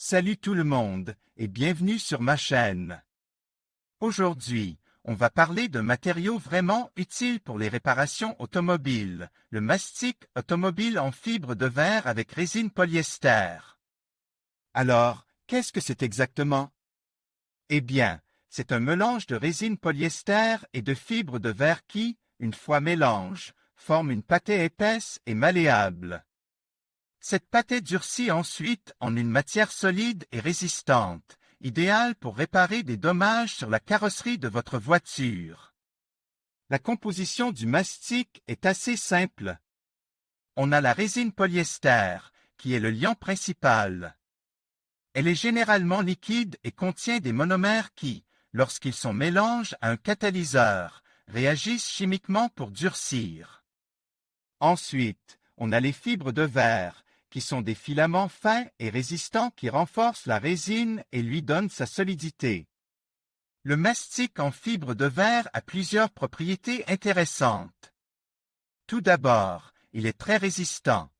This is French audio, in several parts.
Salut tout le monde et bienvenue sur ma chaîne. Aujourd'hui, on va parler d'un matériau vraiment utile pour les réparations automobiles, le mastic automobile en fibre de verre avec résine polyester. Alors, qu'est-ce que c'est exactement? Eh bien, c'est un mélange de résine polyester et de fibre de verre qui, une fois mélange, forme une pâtée épaisse et malléable. Cette pâtée durcit ensuite en une matière solide et résistante, idéale pour réparer des dommages sur la carrosserie de votre voiture. La composition du mastic est assez simple. On a la résine polyester, qui est le liant principal. Elle est généralement liquide et contient des monomères qui, lorsqu'ils sont mélangés à un catalyseur, réagissent chimiquement pour durcir. Ensuite, on a les fibres de verre, qui sont des filaments fins et résistants qui renforcent la résine et lui donnent sa solidité. Le mastic en fibre de verre a plusieurs propriétés intéressantes. Tout d'abord, il est très résistant.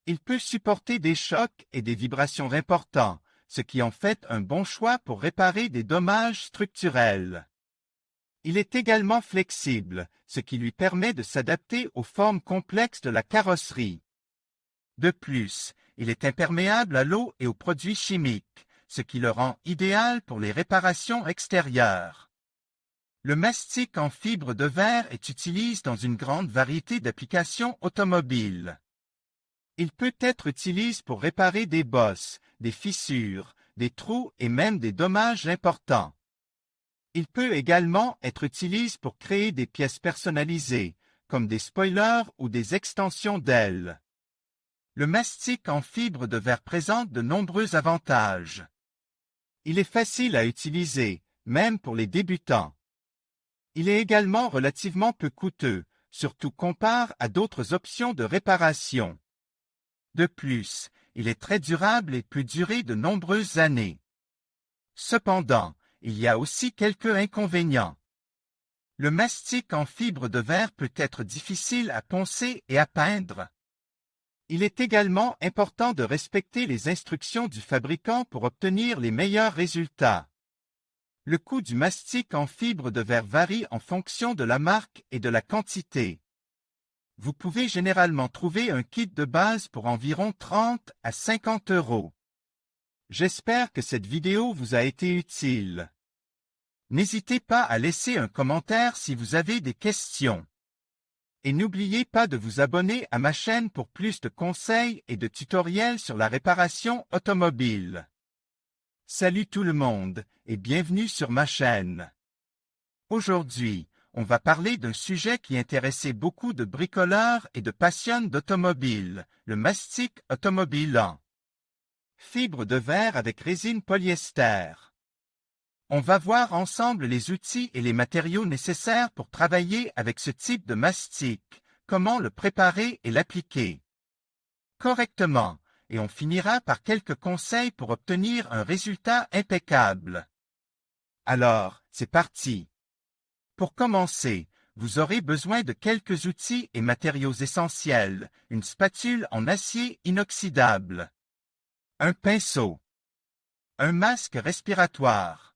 Il peut supporter des chocs et des vibrations importants, ce qui en fait un bon choix pour réparer des dommages structurels. Il est également flexible, ce qui lui permet de s'adapter aux formes complexes de la carrosserie. De plus, il est imperméable à l'eau et aux produits chimiques, ce qui le rend idéal pour les réparations extérieures. Le mastic en fibre de verre est utilisé dans une grande variété d'applications automobiles. Il peut être utilisé pour réparer des bosses, des fissures, des trous et même des dommages importants. Il peut également être utilisé pour créer des pièces personnalisées, comme des spoilers ou des extensions d'ailes. Le mastic en fibre de verre présente de nombreux avantages. Il est facile à utiliser, même pour les débutants. Il est également relativement peu coûteux, surtout comparé à d'autres options de réparation. De plus, il est très durable et peut durer de nombreuses années. Cependant, il y a aussi quelques inconvénients. Le mastic en fibre de verre peut être difficile à poncer et à peindre. Il est également important de respecter les instructions du fabricant pour obtenir les meilleurs résultats. Le coût du mastic en fibre de verre varie en fonction de la marque et de la quantité. Vous pouvez généralement trouver un kit de base pour environ 30 à 50 €. J'espère que cette vidéo vous a été utile. N'hésitez pas à laisser un commentaire si vous avez des questions. Et n'oubliez pas de vous abonner à ma chaîne pour plus de conseils et de tutoriels sur la réparation automobile. Salut tout le monde et bienvenue sur ma chaîne. Aujourd'hui, on va parler d'un sujet qui intéressait beaucoup de bricoleurs et de passionnés d'automobile, le mastic automobile en fibre de verre avec résine polyester. On va voir ensemble les outils et les matériaux nécessaires pour travailler avec ce type de mastic, comment le préparer et l'appliquer correctement, et on finira par quelques conseils pour obtenir un résultat impeccable. Alors, c'est parti. Pour commencer, vous aurez besoin de quelques outils et matériaux essentiels, une spatule en acier inoxydable, un pinceau, un masque respiratoire,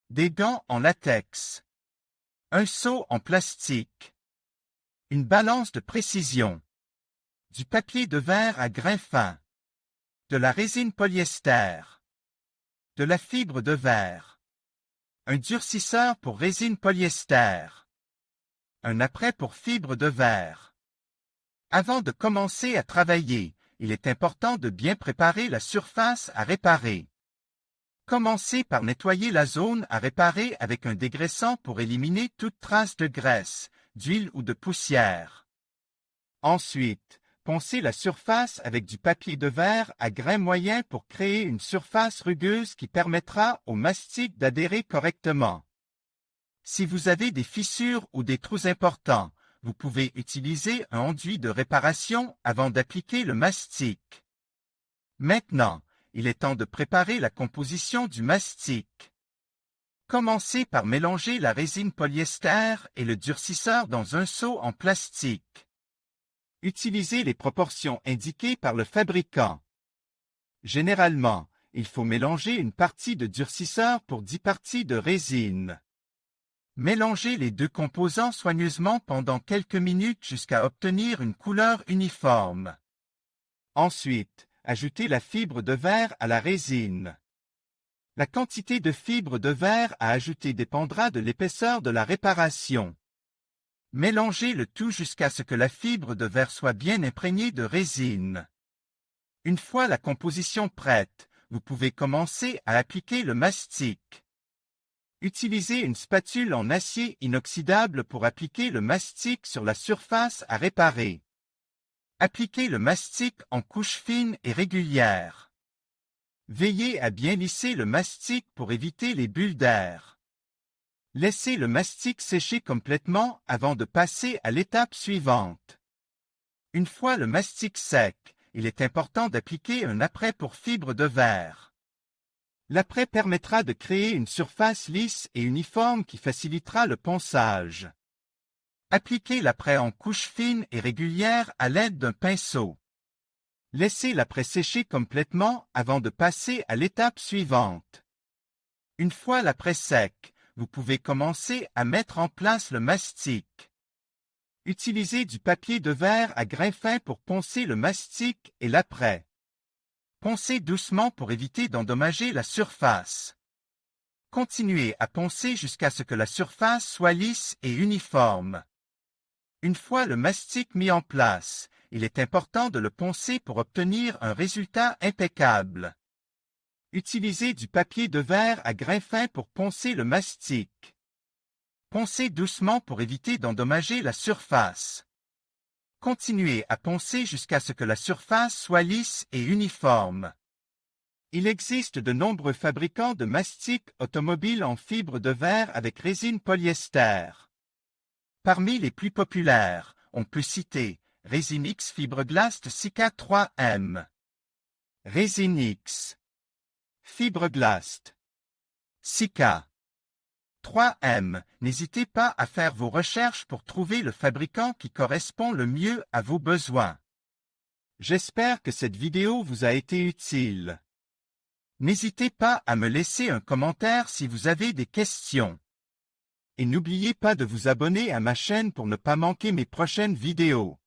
des gants en latex, un seau en plastique, une balance de précision, du papier de verre à grains fins, de la résine polyester, de la fibre de verre, un durcisseur pour résine polyester, un apprêt pour fibre de verre. Avant de commencer à travailler, il est important de bien préparer la surface à réparer. Commencez par nettoyer la zone à réparer avec un dégraissant pour éliminer toute trace de graisse, d'huile ou de poussière. Ensuite, poncez la surface avec du papier de verre à grains moyens pour créer une surface rugueuse qui permettra au mastic d'adhérer correctement. Si vous avez des fissures ou des trous importants, vous pouvez utiliser un enduit de réparation avant d'appliquer le mastic. Maintenant, il est temps de préparer la composition du mastic. Commencez par mélanger la résine polyester et le durcisseur dans un seau en plastique. Utilisez les proportions indiquées par le fabricant. Généralement, il faut mélanger une partie de durcisseur pour 10 parties de résine. Mélangez les deux composants soigneusement pendant quelques minutes jusqu'à obtenir une couleur uniforme. Ensuite, ajoutez la fibre de verre à la résine. La quantité de fibre de verre à ajouter dépendra de l'épaisseur de la réparation. Mélangez le tout jusqu'à ce que la fibre de verre soit bien imprégnée de résine. Une fois la composition prête, vous pouvez commencer à appliquer le mastic. Utilisez une spatule en acier inoxydable pour appliquer le mastic sur la surface à réparer. Appliquez le mastic en couches fines et régulières. Veillez à bien lisser le mastic pour éviter les bulles d'air. Laissez le mastic sécher complètement avant de passer à l'étape suivante. Une fois le mastic sec, il est important d'appliquer un apprêt pour fibre de verre. L'apprêt permettra de créer une surface lisse et uniforme qui facilitera le ponçage. Appliquez l'apprêt en couches fines et régulières à l'aide d'un pinceau. Laissez l'apprêt sécher complètement avant de passer à l'étape suivante. Une fois l'apprêt sec, vous pouvez commencer à mettre en place le mastic. Utilisez du papier de verre à grains fins pour poncer le mastic et l'apprêt. Poncez doucement pour éviter d'endommager la surface. Continuez à poncer jusqu'à ce que la surface soit lisse et uniforme. Une fois le mastic mis en place, il est important de le poncer pour obtenir un résultat impeccable. Utilisez du papier de verre à grains fins pour poncer le mastic. Poncez doucement pour éviter d'endommager la surface. Continuez à poncer jusqu'à ce que la surface soit lisse et uniforme. Il existe de nombreux fabricants de mastic automobile en fibre de verre avec résine polyester. Parmi les plus populaires, on peut citer Resinix Fiberglast Sika 3M, Resinix, Fiberglast, Sika, 3M. N'hésitez pas à faire vos recherches pour trouver le fabricant qui correspond le mieux à vos besoins. J'espère que cette vidéo vous a été utile. N'hésitez pas à me laisser un commentaire si vous avez des questions. Et n'oubliez pas de vous abonner à ma chaîne pour ne pas manquer mes prochaines vidéos.